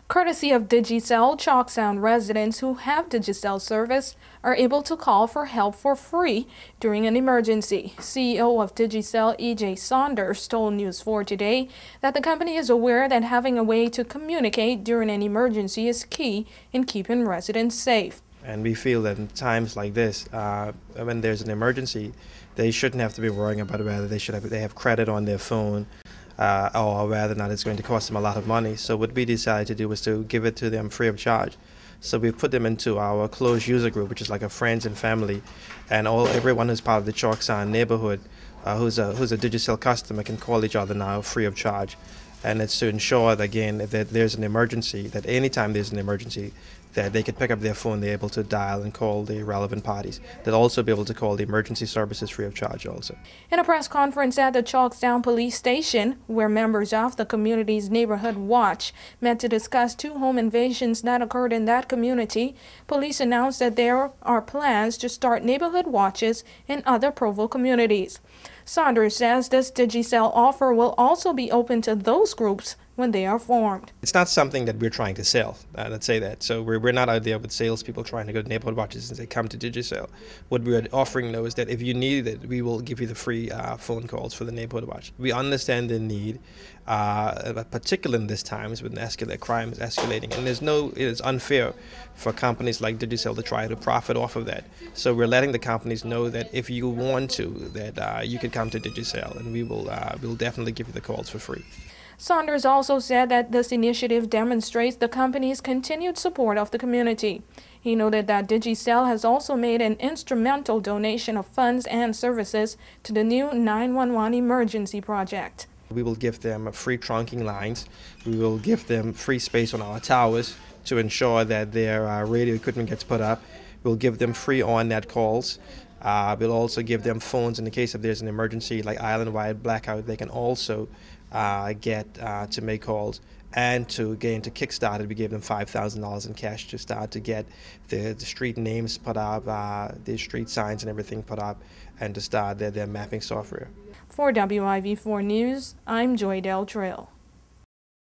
Courtesy of Digicel, Chalk Sound residents who have Digicel service are able to call for help for free during an emergency. CEO of Digicel, E.J. Saunders, told News 4 Today that the company is aware that having a way to communicate during an emergency is key in keeping residents safe. And we feel that in times like this, when there's an emergency, they shouldn't have to be worrying about whether they have credit on their phone, or whether or not it's going to cost them a lot of money. So what we decided to do was to give it to them free of charge. So we put them into our closed user group, which is like a friends and family, and everyone who's part of the Chalk Sound neighborhood who's a Digicel customer can call each other now free of charge. And it's to ensure that, again, that there's an emergency, that anytime there's an emergency, that they could pick up their phone, they're able to dial and call the relevant parties. They'll also be able to call the emergency services free of charge also. In a press conference at the Chalk Sound Police Station, where members of the community's Neighborhood Watch met to discuss 2 home invasions that occurred in that community, police announced that there are plans to start neighborhood watches in other Provo communities. Saunders says this Digicel offer will also be open to those groups when they are formed. It's not something that we're trying to sell, let's say that. So we're not out there with salespeople trying to go to neighborhood watches and say, come to Digicel. What we're offering, though, is that if you need it, we will give you the free phone calls for the neighborhood watch. We understand the need, particularly in this times when crime is escalating. And it is unfair for companies like Digicel to try to profit off of that. So we're letting the companies know that if you want to, that you can come to Digicel, and we'll definitely give you the calls for free. Saunders also said that this initiative demonstrates the company's continued support of the community. He noted that Digicel has also made an instrumental donation of funds and services to the new 911 emergency project. We will give them free trunking lines. We will give them free space on our towers to ensure that their radio equipment gets put up. We'll give them free on-net calls. We'll also give them phones in the case if there's an emergency like island-wide blackout. They can also get to make calls. And to kickstart it, we gave them $5,000 in cash to start to get the street names put up, the street signs and everything put up, and to start their mapping software. For WIV4 News, I'm Joy Del Trail.